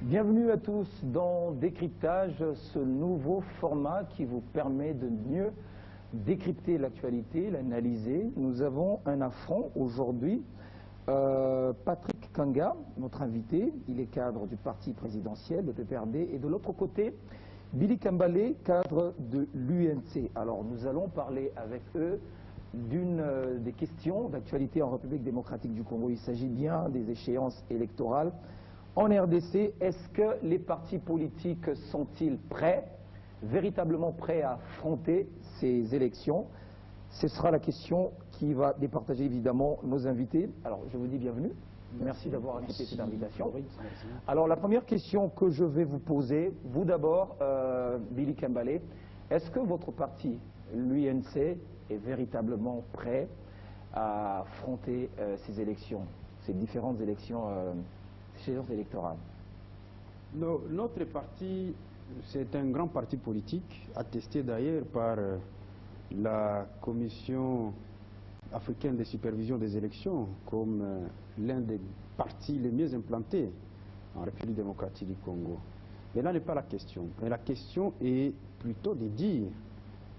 Bienvenue à tous dans Décryptage, ce nouveau format qui vous permet de mieux décrypter l'actualité, l'analyser. Nous avons un affront aujourd'hui. Patrick Kanga, notre invité, il est cadre du parti présidentiel, le PPRD, et de l'autre côté, Billy Kambale, cadre de l'UNC. Alors nous allons parler avec eux d'une des questions d'actualité en République démocratique du Congo. Il s'agit bien des échéances électorales. En RDC, est-ce que les partis politiques sont-ils prêts, véritablement prêts à affronter ces élections? Ce sera la question qui va départager évidemment nos invités. Alors je vous dis bienvenue. Merci d'avoir accepté cette invitation. Alors la première question que je vais vous poser, vous d'abord, Billy Kambale, est-ce que votre parti, l'UNC, est véritablement prêt à affronter ces élections, ces différentes élections électorales? Notre parti, c'est un grand parti politique, attesté d'ailleurs par la Commission africaine de supervision des élections comme l'un des partis les mieux implantés en République démocratique du Congo. Mais là n'est pas la question. Mais la question est plutôt de dire,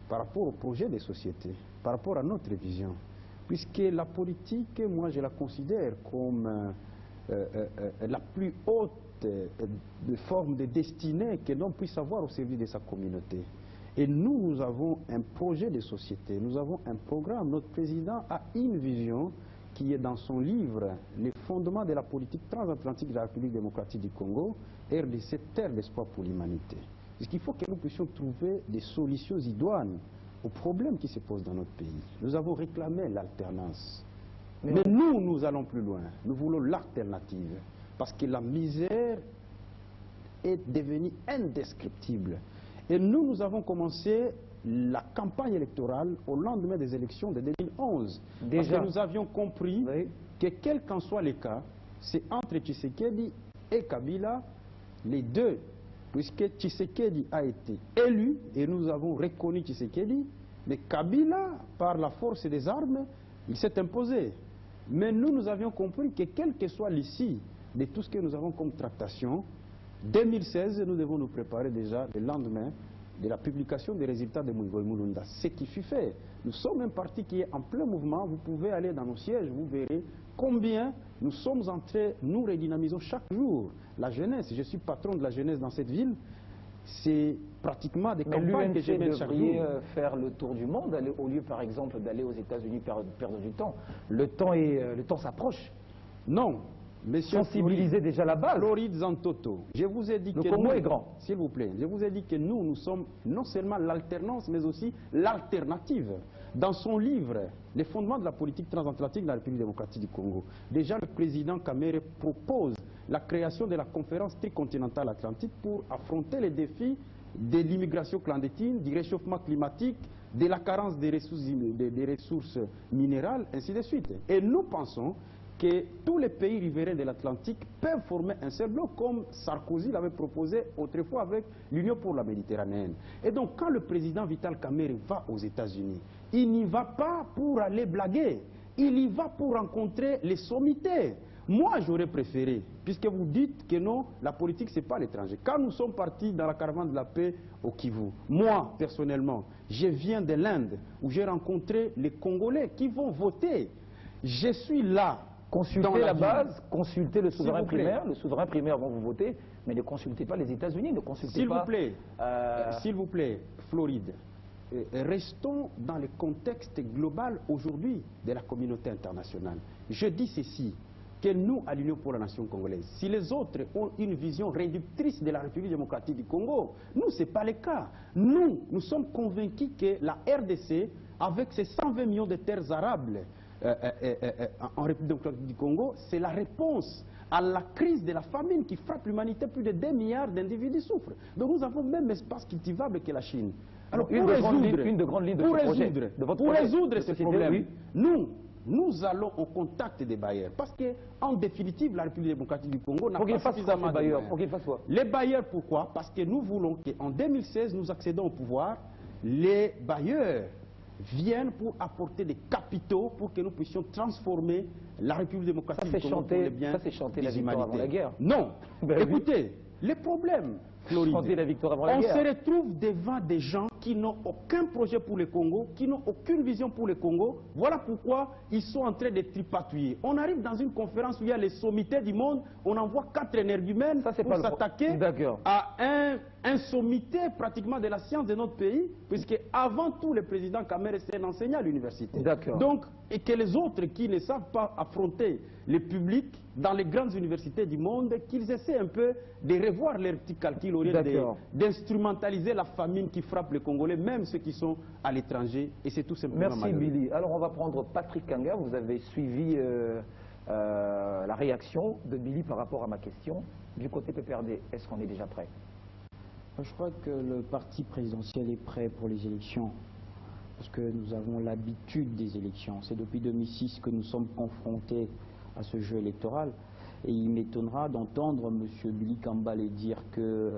par rapport au projet des sociétés, par rapport à notre vision, puisque la politique, moi je la considère comme la plus haute forme de destinée que l'on puisse avoir au service de sa communauté. Et nous avons un projet de société, nous avons un programme. Notre président a une vision qui est dans son livre « Les fondements de la politique transatlantique de la République démocratique du Congo, RDC, terre d'espoir pour l'humanité ». Puisqu'il faut que nous puissions trouver des solutions idoines aux problèmes qui se posent dans notre pays. Nous avons réclamé l'alternance. Mais nous allons plus loin. Nous voulons l'alternative. Parce que la misère est devenue indescriptible. Et nous avons commencé la campagne électorale au lendemain des élections de 2011. Déjà. Parce que nous avions compris que quel qu'en soit les cas, c'est entre Tshisekedi et Kabila, les deux. Puisque Tshisekedi a été élu et nous avons reconnu Tshisekedi, mais Kabila, par la force des armes, il s'est imposé. Mais nous avions compris que quelle que soit l'issue de tout ce que nous avons comme tractation, 2016, nous devons nous préparer déjà le lendemain de la publication des résultats de Moïse Mulunda. Ce qui fut fait. Nous sommes un parti qui est en plein mouvement. Vous pouvez aller dans nos sièges, vous verrez combien nous sommes entrés, nous redynamisons chaque jour la jeunesse. Je suis patron de la jeunesse dans cette ville. C'est pratiquement des campagnes que je mène chaque jour. Faire le tour du monde au lieu, par exemple, d'aller aux États-Unis perdre du temps. Le temps s'approche. Non. Monsieur sensibiliser déjà la base. Floride Zantoto, je vous ai dit le Congo est grand. S'il vous plaît, je vous ai dit que nous sommes non seulement l'alternance, mais aussi l'alternative. Dans son livre, Les fondements de la politique transatlantique de la République démocratique du Congo, déjà le président Kamere propose la création de la conférence tricontinentale atlantique pour affronter les défis de l'immigration clandestine, du réchauffement climatique, de la carence des ressources minérales, ainsi de suite. Et nous pensons que tous les pays riverains de l'Atlantique peuvent former un seul bloc, comme Sarkozy l'avait proposé autrefois avec l'Union pour la Méditerranée. Et donc, quand le président Vital Kamerhe va aux États-Unis, il n'y va pas pour aller blaguer, il y va pour rencontrer les sommités. Moi, j'aurais préféré, puisque vous dites que non, la politique, ce n'est pas l'étranger. Quand nous sommes partis dans la caravane de la paix au Kivu, moi, personnellement, je viens de l'Inde, où j'ai rencontré les Congolais qui vont voter. Je suis là. Consultez la base, consultez le souverain primaire. Le souverain primaire va vous voter, mais ne consultez pas les États-Unis, ne consultez pas... S'il vous plaît, Floride, restons dans le contexte global aujourd'hui de la communauté internationale. Je dis ceci, que nous, à l'Union pour la nation congolaise, si les autres ont une vision réductrice de la République démocratique du Congo, nous, ce n'est pas le cas. Nous sommes convaincus que la RDC, avec ses 120 millions de terres arables, en République démocratique du Congo, c'est la réponse à la crise de la famine qui frappe l'humanité. Plus de 2 milliards d'individus souffrent. Donc nous avons même espace cultivable que la Chine. Alors une des grandes lignes de pour résoudre ce problème, nous allons au contact des bailleurs. Parce qu'en définitive, la République démocratique du Congo n'a pas suffisamment de bailleurs. Pour qu'ils fassent quoi? Les bailleurs, pourquoi? Parce que nous voulons qu'en 2016, nous accédons au pouvoir. Les bailleurs viennent pour apporter des capitaux pour que nous puissions transformer la République démocratique du Congo pour le bien ça c'est chanter des la victoire avant la guerre. Non. Écoutez, les problèmes, Floride. La victoire avant la On guerre. se retrouve devant des gens qui n'ont aucun projet pour le Congo, qui n'ont aucune vision pour le Congo. Voilà pourquoi ils sont en train de tripatouiller. On arrive dans une conférence où il y a les sommités du monde, on envoie 4 énergumènes pour s'attaquer à un sommité pratiquement de la science de notre pays, puisque avant tout, le président Kamere c'est un enseignant à l'université. Donc, et que les autres qui ne savent pas affronter le public dans les grandes universités du monde, qu'ils essaient un peu de revoir leurs petits calculs au lieu d'instrumentaliser la famine qui frappe les Congolais, même ceux qui sont à l'étranger, et c'est tout simplement Merci Billy. Alors on va prendre Patrick Kanga, vous avez suivi la réaction de Billy par rapport à ma question. Du côté PPRD, est-ce qu'on est déjà prêt? Je crois que le parti présidentiel est prêt pour les élections, parce que nous avons l'habitude des élections. C'est depuis 2006 que nous sommes confrontés à ce jeu électoral. Et il m'étonnera d'entendre M. Billy Kambale dire que,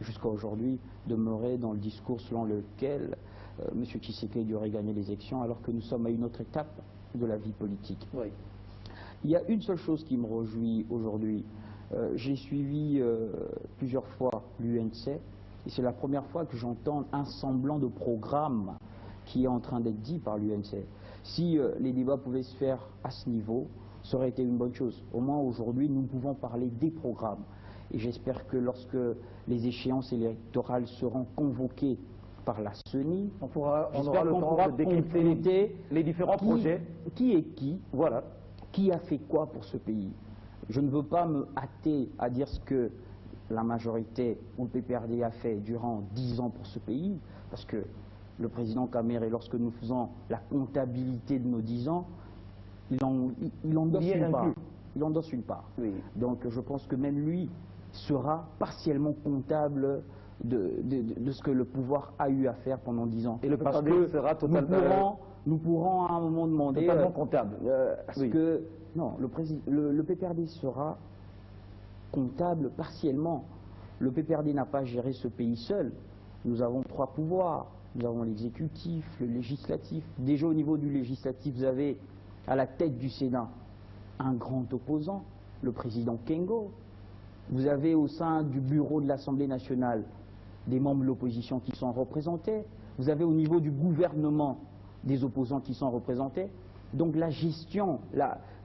jusqu'à aujourd'hui, demeurer dans le discours selon lequel M. Tshisekedi aurait gagné les élections, alors que nous sommes à une autre étape de la vie politique. Oui. Il y a une seule chose qui me réjouit aujourd'hui. J'ai suivi plusieurs fois l'UNC, et c'est la première fois que j'entends un semblant de programme qui est en train d'être dit par l'UNC. Si les débats pouvaient se faire à ce niveau, ça aurait été une bonne chose. Au moins aujourd'hui, nous pouvons parler des programmes. Et j'espère que lorsque les échéances électorales seront convoquées par la CENI, on aura le temps de décrypter les différents projets. Qui est qui, voilà, qui a fait quoi pour ce pays. Je ne veux pas me hâter à dire ce que la majorité ou le PPRD a fait durant 10 ans pour ce pays, parce que le président Kamere, lorsque nous faisons la comptabilité de nos 10 ans, il endosse une part. Il endosse une part. Oui. Donc je pense que même lui sera partiellement comptable de ce que le pouvoir a eu à faire pendant 10 ans. Et le PPRD sera totalement... Nous pourrons à un moment demander... Totalement comptable. Non, le PPRD sera comptable partiellement. Le PPRD n'a pas géré ce pays seul. Nous avons 3 pouvoirs. Nous avons l'exécutif, le législatif. Déjà au niveau du législatif, vous avez à la tête du Sénat un grand opposant, le président Kengo. Vous avez au sein du bureau de l'Assemblée nationale des membres de l'opposition qui sont représentés. Vous avez au niveau du gouvernement des opposants qui sont représentés. Donc la gestion,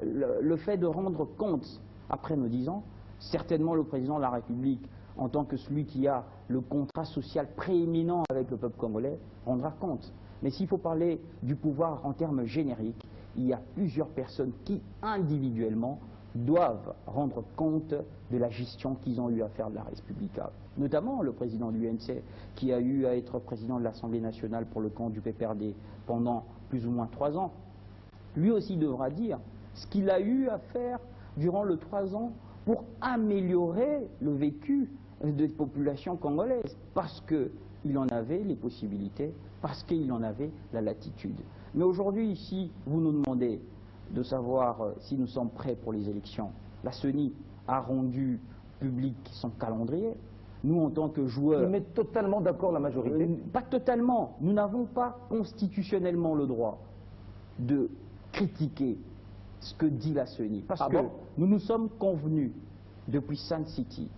le fait de rendre compte, après nos 10 ans, certainement le président de la République, en tant que celui qui a le contrat social prééminent avec le peuple congolais, rendra compte. Mais s'il faut parler du pouvoir en termes génériques, il y a plusieurs personnes qui, individuellement, doivent rendre compte de la gestion qu'ils ont eu à faire de la République. Notamment le président de l'UNC, qui a eu à être président de l'Assemblée nationale pour le camp du PPRD pendant plus ou moins 3 ans. Lui aussi devra dire ce qu'il a eu à faire durant les 3 ans pour améliorer le vécu des populations congolaises, parce qu'il en avait les possibilités, parce qu'il en avait la latitude. Mais aujourd'hui, ici, vous nous demandez de savoir si nous sommes prêts pour les élections. La CENI a rendu public son calendrier. Nous, en tant que joueurs... Il met totalement d'accord la majorité. Pas totalement. Nous n'avons pas constitutionnellement le droit de critiquer ce que dit la CENI. Parce que nous nous sommes convenus depuis Sun City.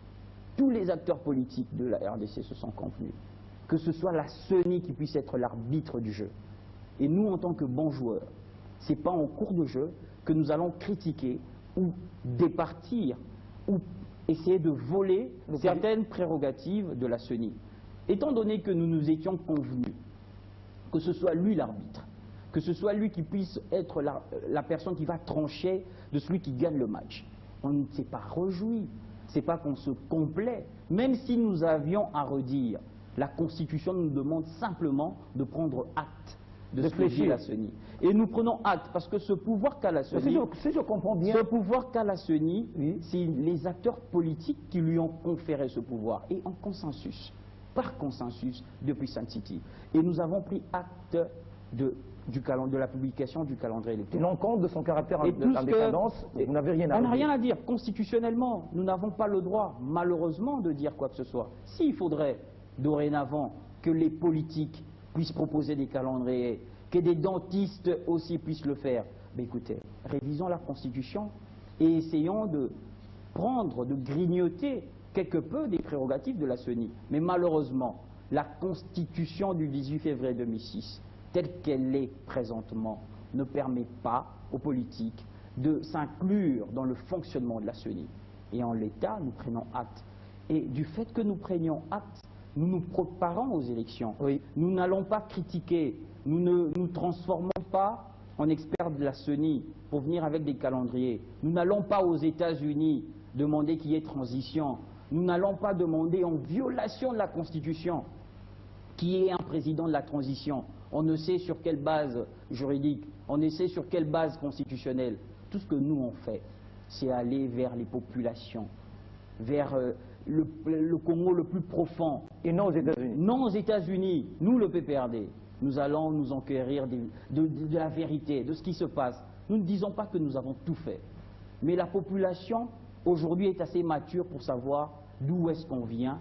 Tous les acteurs politiques de la RDC se sont convenus que ce soit la CENI qui puisse être l'arbitre du jeu. Et nous, en tant que bons joueurs, ce n'est pas en cours de jeu que nous allons critiquer ou départir ou essayer de voler certaines prérogatives de la CENI. Étant donné que nous nous étions convenus que ce soit lui l'arbitre, que ce soit lui qui puisse être la personne qui va trancher de celui qui gagne le match, on ne s'est pas réjoui. C'est pas qu'on se complaît, même si nous avions à redire. La Constitution nous demande simplement de prendre acte de ce que dit la CENI. Et nous prenons acte, parce que ce pouvoir qu'a la CENI, si je comprends bien, ce pouvoir qu'a la CENI, c'est les acteurs politiques qui lui ont conféré ce pouvoir, et en consensus, par consensus, depuis Sun City. Et nous avons pris acte de la publication du calendrier électoral. Tenant compte de son caractère d'indépendance, vous n'avez rien à dire. On n'a rien à dire. Constitutionnellement, nous n'avons pas le droit, malheureusement, de dire quoi que ce soit. S'il faudrait, dorénavant, que les politiques puissent proposer des calendriers, que des dentistes aussi puissent le faire, ben écoutez, révisons la Constitution et essayons prendre, de grignoter quelque peu des prérogatives de la CENI. Mais malheureusement, la Constitution du 18 février 2006, telle qu'elle est présentement, ne permet pas aux politiques de s'inclure dans le fonctionnement de la CENI. Et en l'état, nous prenons acte. Et du fait que nous prenions acte, nous nous préparons aux élections. Oui. Nous n'allons pas critiquer, nous ne nous transformons pas en experts de la CENI pour venir avec des calendriers. Nous n'allons pas aux États-Unis demander qu'il y ait transition. Nous n'allons pas demander en violation de la Constitution qu'il y ait un président de la transition. On ne sait sur quelle base juridique, on ne sait sur quelle base constitutionnelle. Tout ce que nous on fait, c'est aller vers les populations, vers le Congo le plus profond. Et non aux États-Unis. Non aux États-Unis. Nous, le PPRD, nous allons nous enquérir de la vérité, de ce qui se passe. Nous ne disons pas que nous avons tout fait. Mais la population, aujourd'hui, est assez mature pour savoir d'où est-ce qu'on vient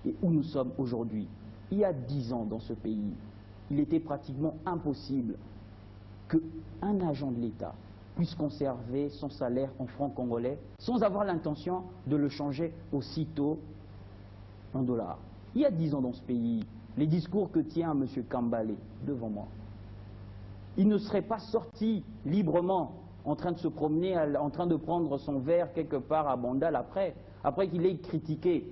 et où nous sommes aujourd'hui. Il y a 10 ans dans ce pays, il était pratiquement impossible qu'un agent de l'État puisse conserver son salaire en francs congolais sans avoir l'intention de le changer aussitôt en dollars. Il y a 10 ans dans ce pays, les discours que tient M. Kambale devant moi, il ne serait pas sorti librement en train de se promener, en train de prendre son verre quelque part à Bandal après qu'il ait critiqué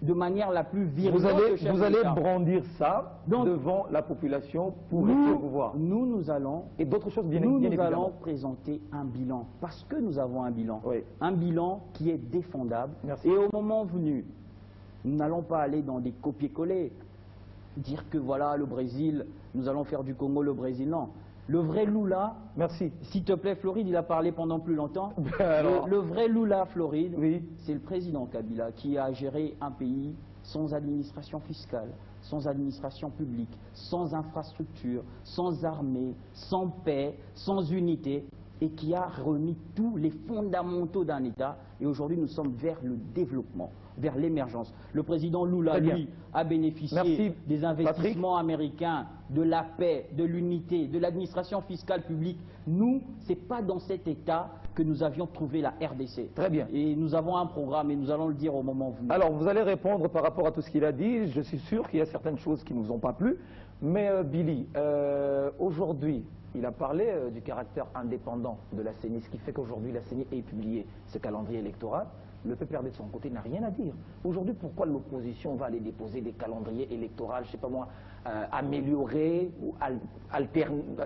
de manière la plus virulente. Vous allez brandir ça devant la population pour rester au pouvoir. Nous allons, et d'autres choses bien nous évidemment. allons présenter un bilan, parce que nous avons un bilan. Oui. Un bilan qui est défendable. Merci. Et au moment venu, nous n'allons pas aller dans des copier-coller, dire que voilà le Brésil, nous allons faire du Congo le Brésil, non. Le vrai Lula, merci. S'il te plaît Floride, il a parlé pendant plus longtemps. Alors... le vrai Lula Floride, oui. C'est le président Kabila qui a géré un pays sans administration fiscale, sans administration publique, sans infrastructure, sans armée, sans paix, sans unité, et qui a remis tous les fondamentaux d'un État. Et aujourd'hui, nous sommes vers le développement, vers l'émergence. Le président Lula, lui, a bénéficié des investissements américains, de la paix, de l'unité, de l'administration fiscale publique. Nous, ce n'est pas dans cet État que nous avions trouvé la RDC. Très bien. Et nous avons un programme et nous allons le dire au moment venu. Alors, vous allez répondre par rapport à tout ce qu'il a dit. Je suis sûr qu'il y a certaines choses qui ne nous ont pas plu. Mais Billy, aujourd'hui, il a parlé du caractère indépendant de la CENI, ce qui fait qu'aujourd'hui la CENI ait publié ce calendrier électoral. Le PPRD de son côté n'a rien à dire. Aujourd'hui, pourquoi l'opposition va aller déposer des calendriers électoraux, je ne sais pas moi, améliorés ou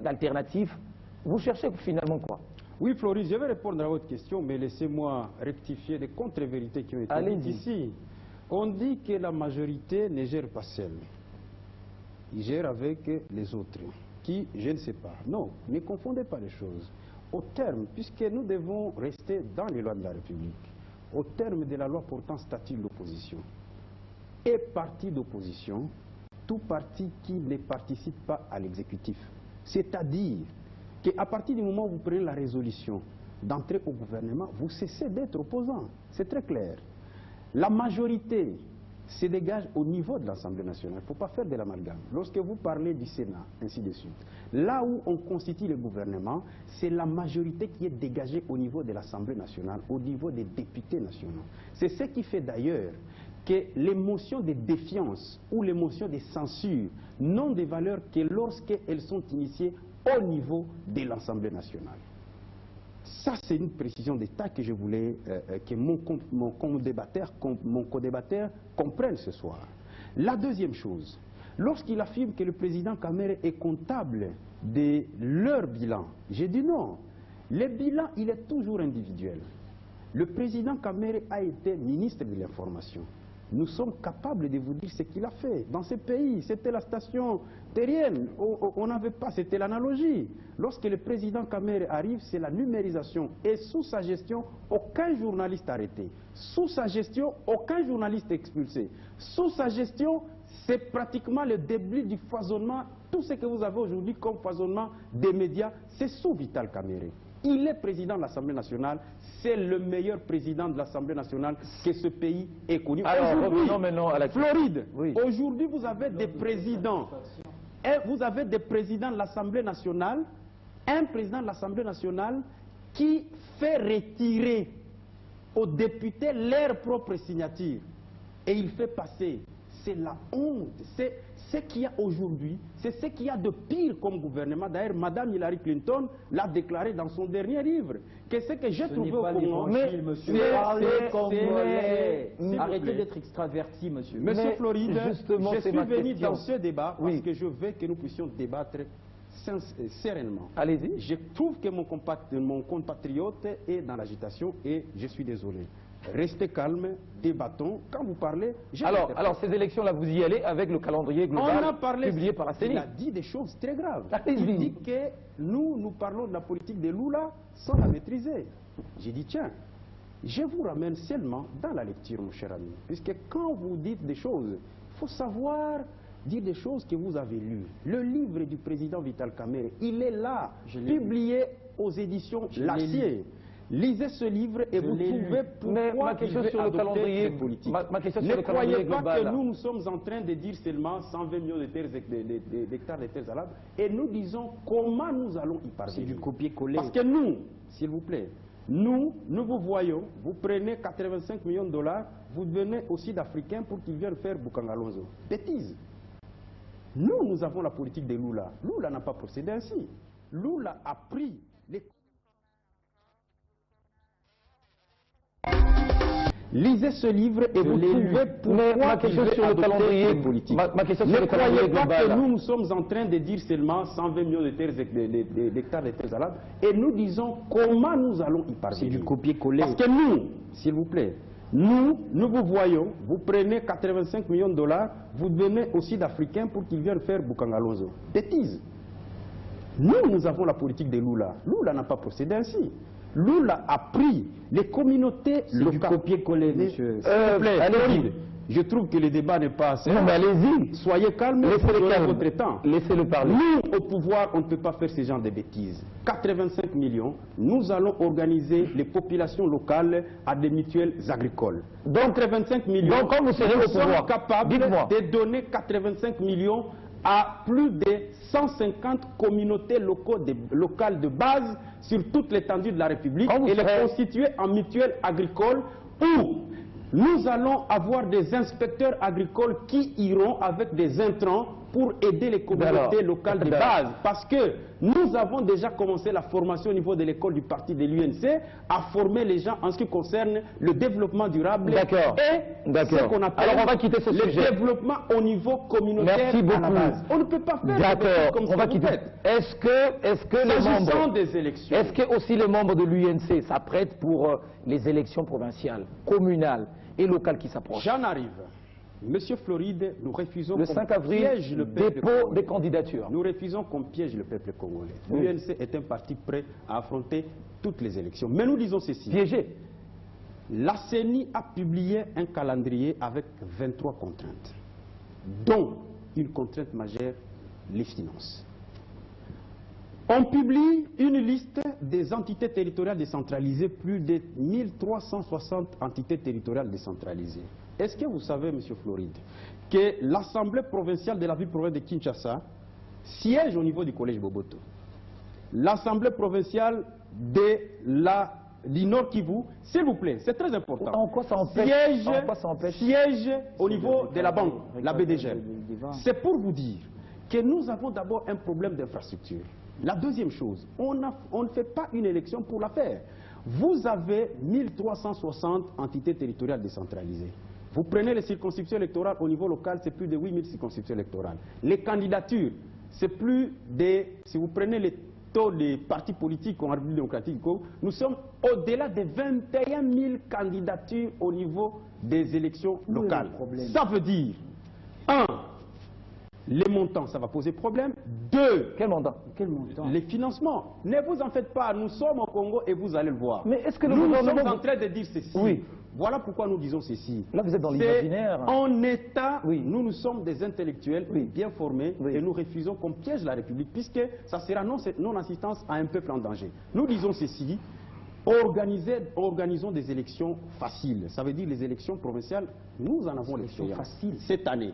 alternatifs? Vous cherchez finalement quoi? Oui, Floris, je vais répondre à votre question, mais laissez-moi rectifier des contre-vérités qui ont été dites ici. On dit que la majorité ne gère pas seule. Il gère avec les autres. Qui, je ne sais pas. Non, ne confondez pas les choses. Au terme, puisque nous devons rester dans les lois de la République, au terme de la loi portant statut de l'opposition, et parti d'opposition, tout parti qui ne participe pas à l'exécutif. C'est-à-dire qu'à partir du moment où vous prenez la résolution d'entrer au gouvernement, vous cessez d'être opposant. C'est très clair. La majorité se dégage au niveau de l'Assemblée nationale. Il ne faut pas faire de l'amalgame. Lorsque vous parlez du Sénat, ainsi de suite, là où on constitue le gouvernement, c'est la majorité qui est dégagée au niveau de l'Assemblée nationale, au niveau des députés nationaux. C'est ce qui fait d'ailleurs que les motions de défiance ou les motions de censure n'ont de valeur que lorsqu'elles sont initiées au niveau de l'Assemblée nationale. Ça, c'est une précision d'État que je voulais que mon co-débatteur comprenne ce soir. La deuxième chose, lorsqu'il affirme que le président Kamere est comptable de leur bilan, j'ai dit non. Le bilan, il est toujours individuel. Le président Kamere a été ministre de l'Information. Nous sommes capables de vous dire ce qu'il a fait. Dans ce pays, c'était la station terrienne. On n'avait pas, c'était l'analogie. Lorsque le président Kamere arrive, c'est la numérisation. Et sous sa gestion, aucun journaliste arrêté. Sous sa gestion, aucun journaliste expulsé. Sous sa gestion, c'est pratiquement le début du foisonnement. Tout ce que vous avez aujourd'hui comme foisonnement des médias, c'est sous Vital Kamere. Il est président de l'Assemblée nationale, c'est le meilleur président de l'Assemblée nationale que ce pays ait connu. Alors, revenons maintenant à la Floride, oui. Aujourd'hui vous avez des présidents, et vous avez des présidents de l'Assemblée nationale, un président de l'Assemblée nationale qui fait retirer aux députés leur propre signature. Et il fait passer. C'est la honte. C'est ce qu'il y a aujourd'hui. C'est ce qu'il y a de pire comme gouvernement. D'ailleurs, Mme Hillary Clinton l'a déclaré dans son dernier livre. Que ce que j'ai trouvé au Congo... Arrêtez d'être extraverti, monsieur. Monsieur Floride, justement, je suis venu question. dans ce débat parce Oui. que je veux que nous puissions débattre sereinement. Allez-y. Je trouve que mon compatriote est dans l'agitation et je suis désolé. Restez calme, débattons. Quand vous parlez, Alors ces élections-là, vous y allez avec le calendrier global publié par la CENI. Il a dit des choses très graves. Allez-y. Il dit que nous parlons de la politique de Lula sans la maîtriser. J'ai dit, tiens, je vous ramène seulement dans la lecture, mon cher ami. Puisque quand vous dites des choses, il faut savoir dire des choses que vous avez lues. Le livre du président Vital Kamerhe, il est là, publié aux éditions L'Acier. Lisez ce livre et vous trouvez pourquoi ma question sur le calendrier politique. Ma question ne sur le calendrier croyez pas global, que nous sommes en train de dire seulement 120 millions d'hectares de terres arables et nous disons comment nous allons y parvenir. C'est du copier-coller. Parce que nous, s'il vous plaît, nous vous voyons, vous prenez 85 millions de dollars, vous donnez aux Sud-Africains pour qu'ils viennent faire Bukangalonzo. Bêtise. Nous avons la politique de Lula. Lula n'a pas procédé ainsi. Lula a pris les... Lisez ce livre et vous trouvez pourquoi ma question sur le calendrier politique. Ma question ne sur le calendrier croyez pas global. que nous sommes en train de dire seulement 120 millions d'hectares de terres arables et nous disons comment nous allons y parvenir. C'est du copier-coller. Parce que nous, s'il vous plaît, nous vous voyons, vous prenez 85 millions de dollars, vous donnez aux Sud-Africains pour qu'ils viennent faire Bukangalonzo. Bêtise. Nous avons la politique de Lula. Lula n'a pas procédé ainsi. Lula a pris les communautés locales. C'est du copier-coller, monsieur. S'il vous plaît, Floride, je trouve que le débat n'est pas assez. Non, mais allez-y. Soyez calme, Laissez-le calme. votre temps. Laissez-le parler. Nous, au pouvoir, on ne peut pas faire ce genre de bêtises. 85 millions, nous allons organiser les populations locales à des mutuelles agricoles. Donc, 85 millions, donc quand vous serez au pouvoir, sommes capables de donner 85 millions à plus de 150 communautés locales de base sur toute l'étendue de la République et les constituer en mutuelles agricoles où nous allons avoir des inspecteurs agricoles qui iront avec des intrants pour aider les communautés locales de base. Parce que nous avons déjà commencé la formation au niveau de l'école du parti de l'UNC à former les gens en ce qui concerne le développement durable et ce qu'on appelle le développement au niveau communautaire à la base. On ne peut pas faire des choses comme ça. Est-ce que les membres des élections, est-ce que aussi les membres de l'UNC s'apprêtent pour les élections provinciales, communales et locales qui s'approchent? J'en arrive. Monsieur Floride, nous refusons le 5 avril, dépôt des candidatures. Nous refusons qu'on piège le peuple congolais. L'UNC est un parti prêt à affronter toutes les élections. Mais nous disons ceci. Piégé. La CENI a publié un calendrier avec 23 contraintes, dont une contrainte majeure, les finances. On publie une liste des entités territoriales décentralisées, plus de 1360 entités territoriales décentralisées. Est-ce que vous savez, M. Floride, que l'Assemblée provinciale de la ville-province de Kinshasa siège au niveau du collège Boboto? L'Assemblée provinciale du Nord Kivu, s'il vous plaît, c'est très important. En quoi ça empêche, siège au niveau de la banque, la BDGL. C'est pour vous dire que nous avons d'abord un problème d'infrastructure. La deuxième chose, on ne fait pas une élection pour la faire. Vous avez 1360 entités territoriales décentralisées. Vous prenez les circonscriptions électorales au niveau local, c'est plus de 8000 circonscriptions électorales. Les candidatures, c'est plus de... Si vous prenez les taux des partis politiques en République démocratique du Congo, nous sommes au-delà de 21 000 candidatures au niveau des élections locales. Ça veut dire, 1, les montants, ça va poser problème. 2, quel montant? Les financements. Ne vous en faites pas, nous sommes au Congo et vous allez le voir. Mais est-ce que nous sommes en train de dire ceci? Oui. Voilà pourquoi nous disons ceci. Là, vous êtes dans l'imaginaire. En État, nous sommes des intellectuels bien formés et nous refusons qu'on piège la République puisque ça sera non-assistance à un peuple en danger. Nous disons ceci. Organisons des élections faciles. Ça veut dire les élections provinciales, nous en avons l'expérience cette année.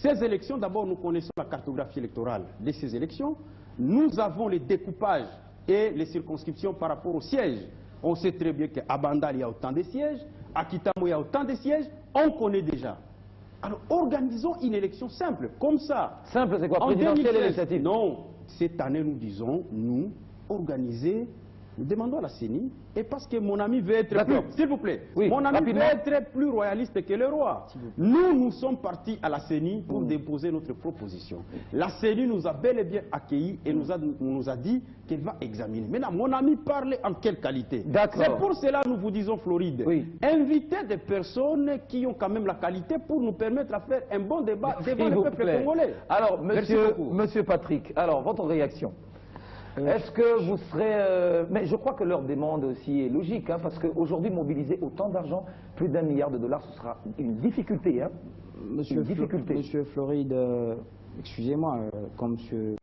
Ces élections, d'abord, nous connaissons la cartographie électorale de ces élections. Nous avons les découpages et les circonscriptions par rapport au siège. On sait très bien qu'à Bandar, il y a autant de sièges, à Kitamo, il y a autant de sièges, on connaît déjà. Alors, organisons une élection simple, comme ça. Simple, c'est quoi? En Présidentielle et 2016, législative? non, cette année, nous disons, nous, organiser, nous demandons à la CENI, et parce que mon ami veut être plus, s'il vous plaît, oui, mon ami rapidement. veut être plus royaliste que le roi. Nous sommes partis à la CENI pour déposer notre proposition. La CENI nous a bel et bien accueillis et nous a dit qu'elle va examiner. Maintenant, mon ami parle en quelle qualité? C'est pour cela que nous vous disons, Floride, invitez des personnes qui ont quand même la qualité pour nous permettre de faire un bon débat devant le peuple congolais. Alors, monsieur Patrick, alors, votre réaction? Est-ce que vous serez... mais je crois que leur demande aussi est logique, hein, parce qu'aujourd'hui, mobiliser autant d'argent, plus d'1 milliard de dollars, ce sera une difficulté. Hein, Monsieur Floride, excusez-moi, comme monsieur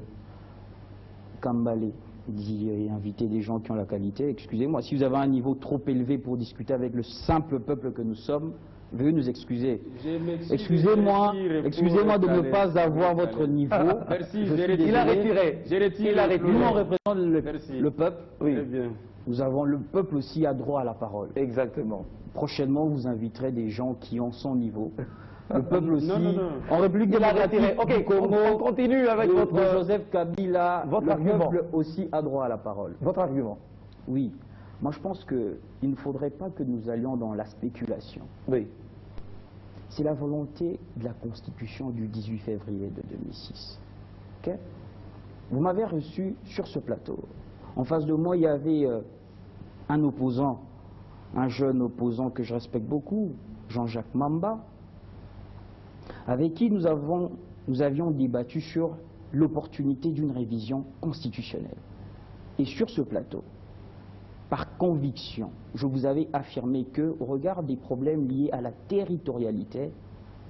Kambale dit inviter des gens qui ont la qualité, excusez-moi, si vous avez un niveau trop élevé pour discuter avec le simple peuple que nous sommes, veuillez nous excuser. Excusez-moi de ne pas avoir votre niveau. Merci, il a retiré. Nous, on représente le peuple. Oui. Nous avons le peuple aussi a droit à la parole. Exactement. Prochainement, vous inviterez des gens qui ont son niveau. Le peuple aussi. En République démocratique. Ok, on continue avec votre... Joseph Kabila, votre le argument. peuple aussi a droit à la parole. Votre argument. Oui. Moi, je pense qu'il ne faudrait pas que nous allions dans la spéculation. Oui. C'est la volonté de la Constitution du 18 février de 2006. Okay? Vous m'avez reçu sur ce plateau. En face de moi, il y avait un opposant, un jeune opposant que je respecte beaucoup, Jean-Jacques Mamba, avec qui nous avions débattu sur l'opportunité d'une révision constitutionnelle. Et sur ce plateau, par conviction, je vous avais affirmé que, au regard des problèmes liés à la territorialité,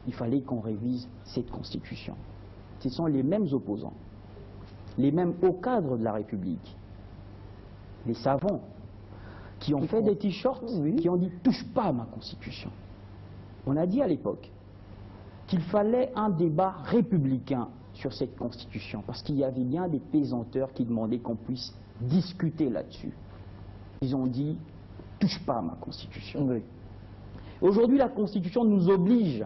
il fallait qu'on révise cette constitution. Ce sont les mêmes opposants, les mêmes hauts cadres de la République, les savants, qui ont fait des t-shirts, qui ont dit « touche pas à ma constitution ». On a dit à l'époque qu'il fallait un débat républicain sur cette constitution, parce qu'il y avait bien des pesanteurs qui demandaient qu'on puisse discuter là-dessus. Ils ont dit, touche pas à ma constitution. Oui. Aujourd'hui, la constitution nous oblige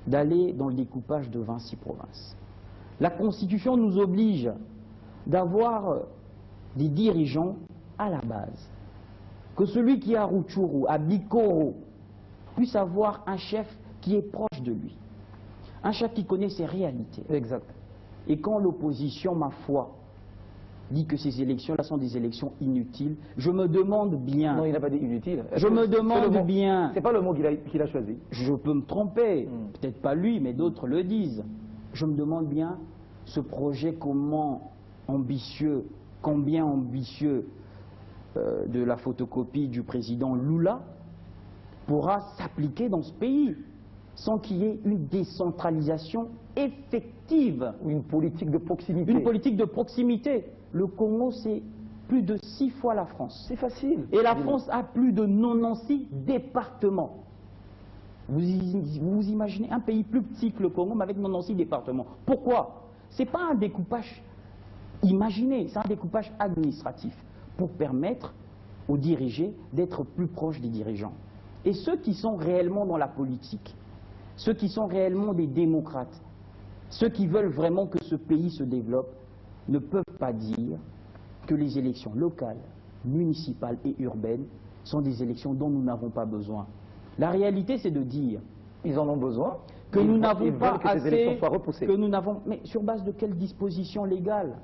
d'aller dans le découpage de 26 provinces. La constitution nous oblige d'avoir des dirigeants à la base. Que celui qui est à Rutshuru, à Bikoro, puisse avoir un chef qui est proche de lui. Un chef qui connaît ses réalités. Exact. Et quand l'opposition, ma foi, dit que ces élections-là sont des élections inutiles, je me demande bien... Non, il n'a pas dit inutile. Je me demande bien... C'est pas le mot qu'il a choisi. Je peux me tromper, peut-être pas lui, mais d'autres le disent. Je me demande bien, ce projet combien ambitieux de la photocopie du président Lula pourra s'appliquer dans ce pays, sans qu'il y ait une décentralisation effective. Une politique de proximité. Une politique de proximité. Le Congo, c'est plus de 6 fois la France. C'est facile. Et la France a plus de 96 départements. Vous imaginez un pays plus petit que le Congo, mais avec 96 départements. Pourquoi? Ce n'est pas un découpage imaginé, c'est un découpage administratif pour permettre aux dirigés d'être plus proches des dirigeants. Et ceux qui sont réellement dans la politique, ceux qui sont réellement des démocrates, ceux qui veulent vraiment que ce pays se développe, ne peuvent pas dire que les élections locales, municipales et urbaines sont des élections dont nous n'avons pas besoin. La réalité, c'est de dire... Ils en ont besoin. Que nous n'avons pas assez... Que ces élections soient repoussées. Que nous n'avons... Mais sur base de quelles dispositions légales?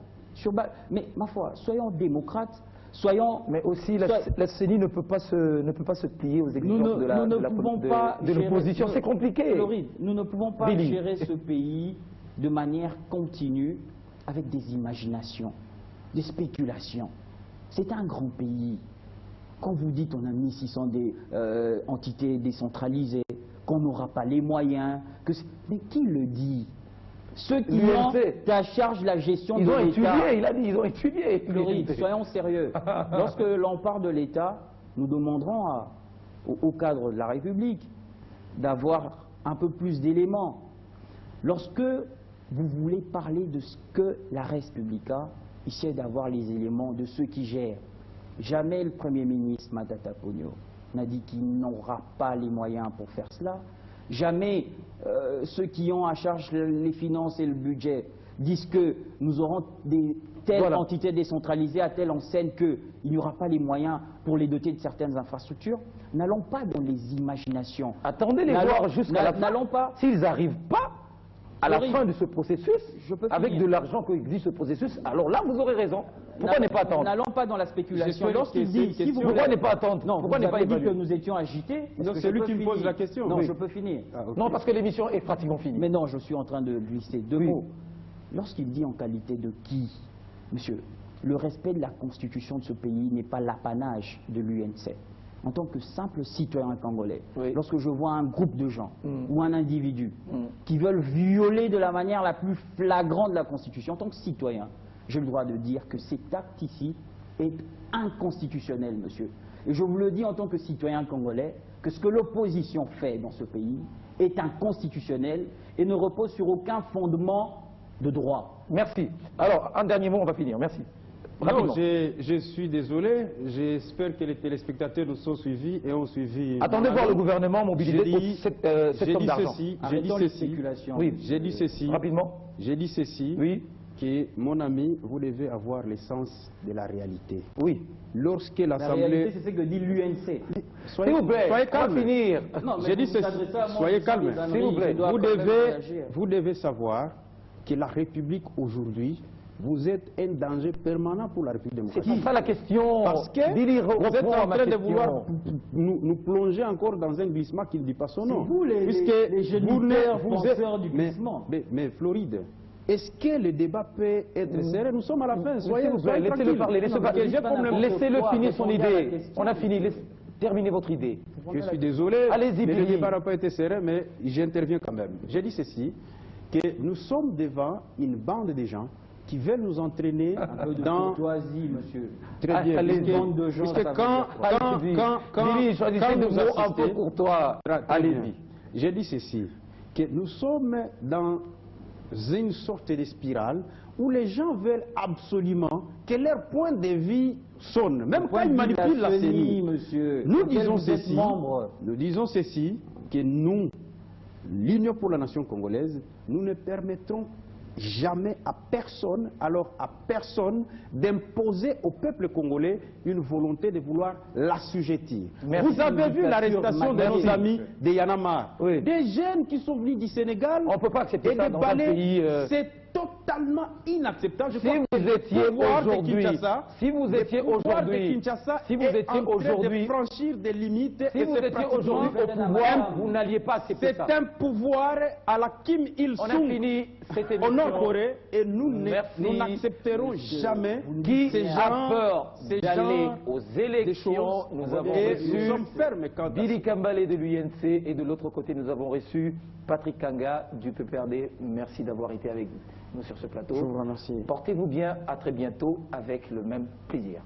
Mais ma foi, soyons démocrates, soyons... Mais aussi, la CENI ne peut pas se plier aux exigences de l'opposition. C'est compliqué. Floride, nous ne pouvons pas gérer ce pays de manière continue avec des imaginations, des spéculations. C'est un grand pays. Quand vous dites on a mis 600 entités décentralisées, qu'on n'aura pas les moyens, mais qui le dit? Ceux qui ont à charge la gestion de l'État. Il a dit, ils ont étudié. Floride, soyons sérieux. Lorsque l'on parle de l'État, nous demanderons au cadre de la République d'avoir un peu plus d'éléments. Lorsque vous voulez parler de ce que la Res Publica, essaie d'avoir les éléments de ceux qui gèrent. Jamais le Premier ministre Matata Ponyo n'a dit qu'il n'aura pas les moyens pour faire cela. Jamais ceux qui ont à charge les finances et le budget disent que nous aurons telle entité décentralisée à telle enseigne qu'il n'y aura pas les moyens pour les doter de certaines infrastructures. N'allons pas dans les imaginations. Attendez les voir jusqu'à la fin. N'allons pas. S'ils n'arrivent pas à la fin de ce processus, avec finir. de l'argent que exige ce processus, alors là, vous aurez raison. Pourquoi ne pas attendre? N'allons pas dans la spéculation. Lorsqu'il dit, si vous pourquoi ne pas attendre? Non, pourquoi vous ne pas avez dit évaluer? que nous étions agités. Non, c'est lui qui me pose la question. Non, Oui. je peux finir. Ah, ok. Non, parce que l'émission est pratiquement finie. Mais non, je suis en train de glisser deux Oui. mots. Lorsqu'il dit en qualité de qui, monsieur, le respect de la constitution de ce pays n'est pas l'apanage de l'UNC. En tant que simple citoyen congolais, Oui. lorsque je vois un groupe de gens ou un individu qui veulent violer de la manière la plus flagrante la constitution, en tant que citoyen, j'ai le droit de dire que cet acte ici est inconstitutionnel, monsieur. Et je vous le dis en tant que citoyen congolais, que ce que l'opposition fait dans ce pays est inconstitutionnel et ne repose sur aucun fondement de droit. Merci. Alors, un dernier mot, on va finir. Merci. Non, Rapidement. je suis désolé. J'espère que les téléspectateurs nous ont suivis et ont suivi. Attendez voir le gouvernement mobiliser cette J'ai somme dit d'argent. ceci. J'ai dit Arrêtons les ceci. spéculations. Oui. J'ai dit ceci. Rapidement. J'ai dit ceci. Oui. Que mon ami, vous devez avoir l'essence de la réalité. Oui. Lorsque La l'Assemblée. réalité, c'est ce que dit l'UNC. S'il vous plaît, soyez on va calme. finir. Non, mais J'ai dit vous ceci. s'adressez à moi, Soyez vous calme. dites des S'il vous âneries, plaît. je dois quand même réagir. Vous devez savoir que la République aujourd'hui, vous êtes un danger permanent pour la République C'est démocratique. pas ça la question. Parce que Billy, vous êtes reprends en ma train de question. vouloir nous plonger encore dans un glissement qui ne dit pas son nom. vous, les géniteurs penseurs du glissement. Mais Floride, est-ce que le débat peut être serré? Nous sommes à la fin. Soyez Laissez-le tranquilles. parler. Non, mais Laissez-le pas n'importe Laissez-le quoi, finir son répondez à la idée. question. On a fini. Terminez votre idée. Je suis désolé, Allez-y, le Billy. débat n'a pas été serré, mais j'interviens quand même. J'ai dit ceci, que nous sommes devant une bande de gens qui veulent nous entraîner Un peu de dans... courtoisie, monsieur. Très bien. allez-y. puisque- Bande de gens, puisque ça veut quand, dire quoi? Billy, choisissez des vous mots un peu assistez- courtois. Très bien. Allez-y. J'ai dit ceci, que nous sommes dans une sorte de spirale où les gens veulent absolument que leur point de vue sonne, même quand ils manipulent la CENI. monsieur. Nous Auquel disons vous êtes ceci, membre. que nous, l'Union pour la nation congolaise, nous ne permettrons jamais à personne, d'imposer au peuple congolais une volonté de vouloir l'assujettir. Merci. Vous avez vu l'arrestation de nos Merci. amis de Yanamar, Oui. des jeunes qui sont venus du Sénégal On ne peut pas accepter et ça de dans un Balais. pays. C'est totalement inacceptable. Je Si crois que vous le étiez pouvoir de aujourd'hui, Kinshasa, si vous le étiez pouvoir de aujourd'hui, Kinshasa si vous est étiez en train aujourd'hui, de franchir des limites, Si et vous c'est étiez pratiquement aujourd'hui au pouvoir, vous n'alliez pas accepter c'est ça. un pouvoir à la Kim On a Il-sung fini cette au émission. Nord-Corée et nous Merci. n'accepterons jamais Qui ces a gens, peur ces d'aller gens aux des élections? choses. Nous avons Et reçu nous sommes fermes quant à Billy ça. Kambale de l'UNC et de l'autre côté nous avons reçu Patrick Kanga du PPRD. Merci d'avoir été avec nous sur ce plateau. Je vous remercie. Portez-vous bien, à très bientôt avec le même plaisir.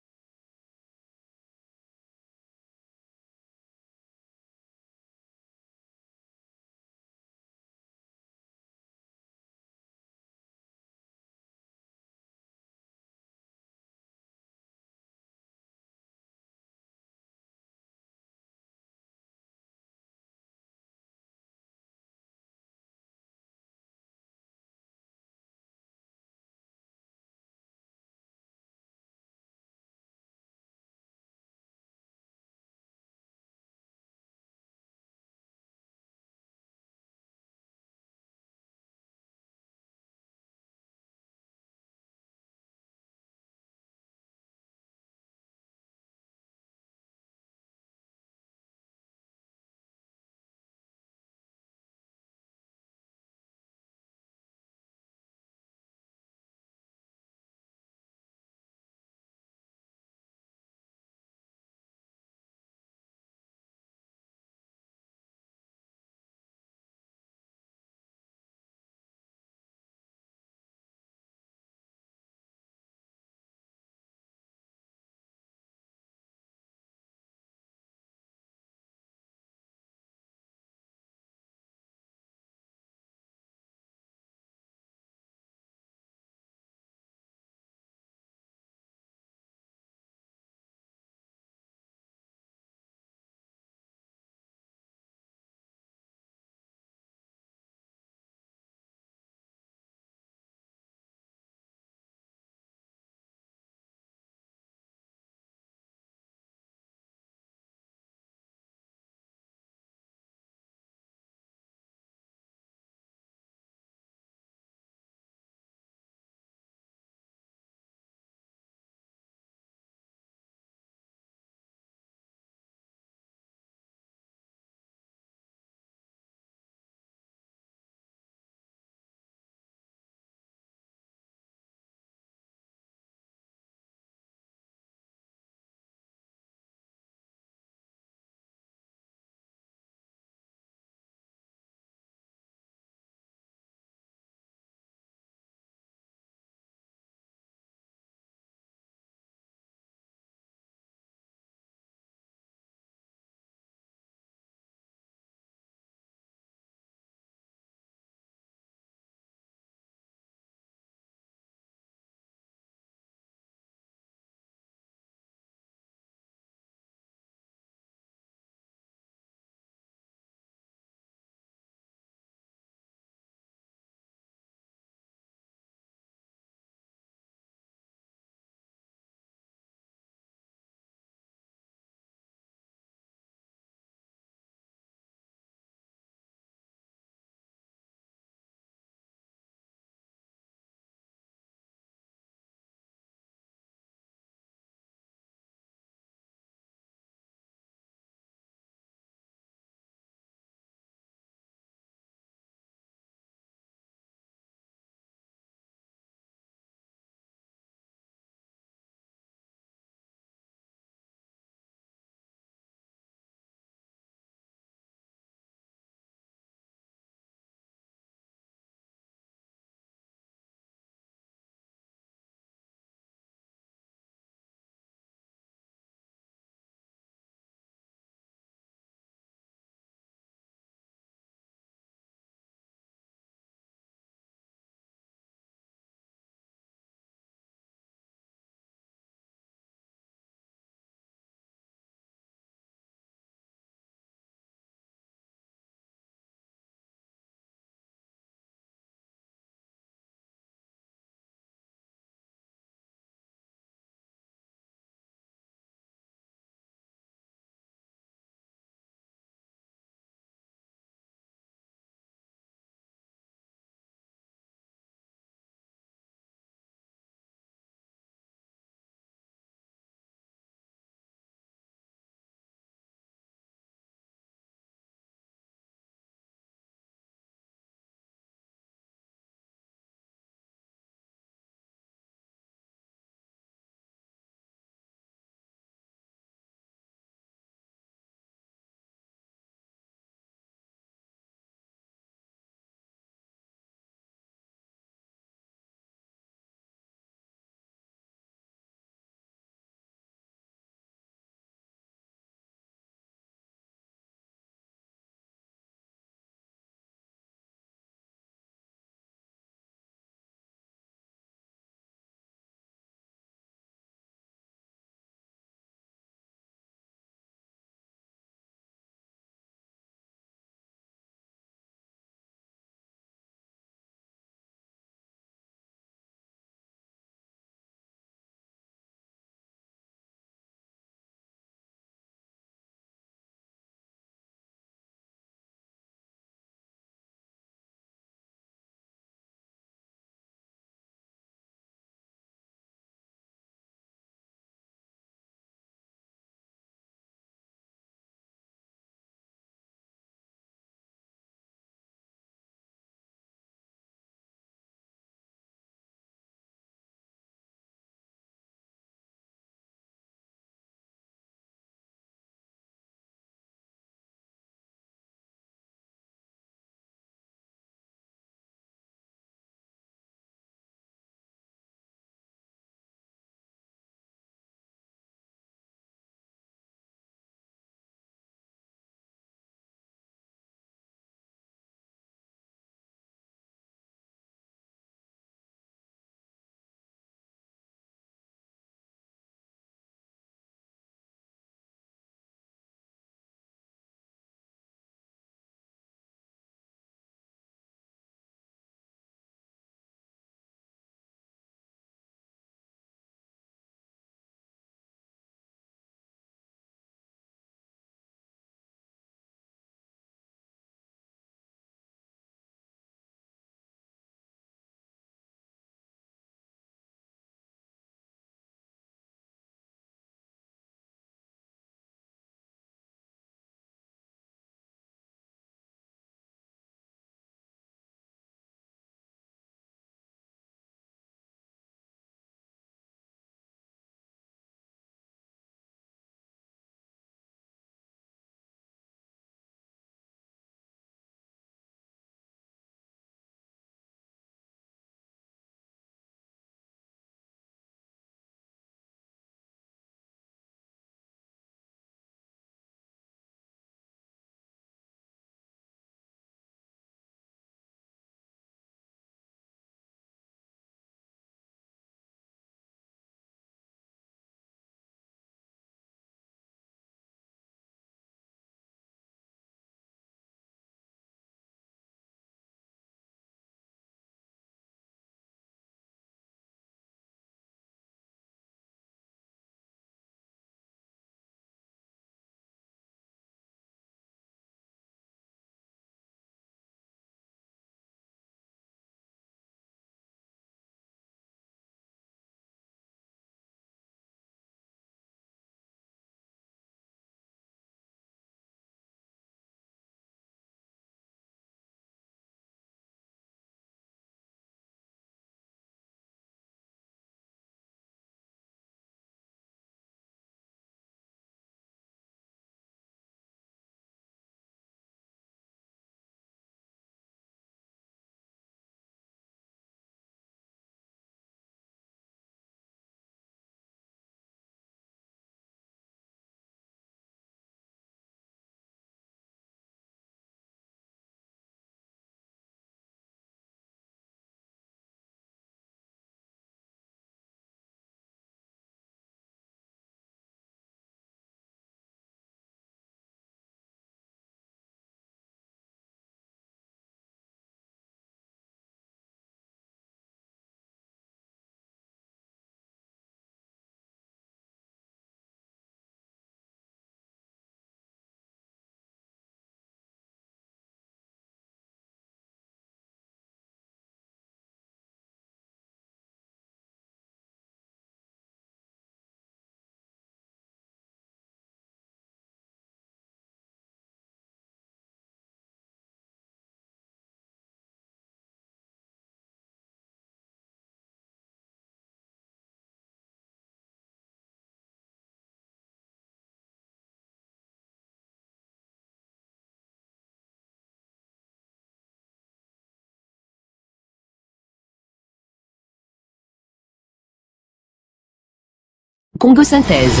Congo Synthèse.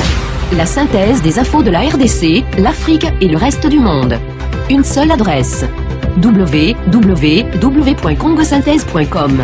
La synthèse des infos de la RDC, l'Afrique et le reste du monde. Une seule adresse. www.congosynthèse.com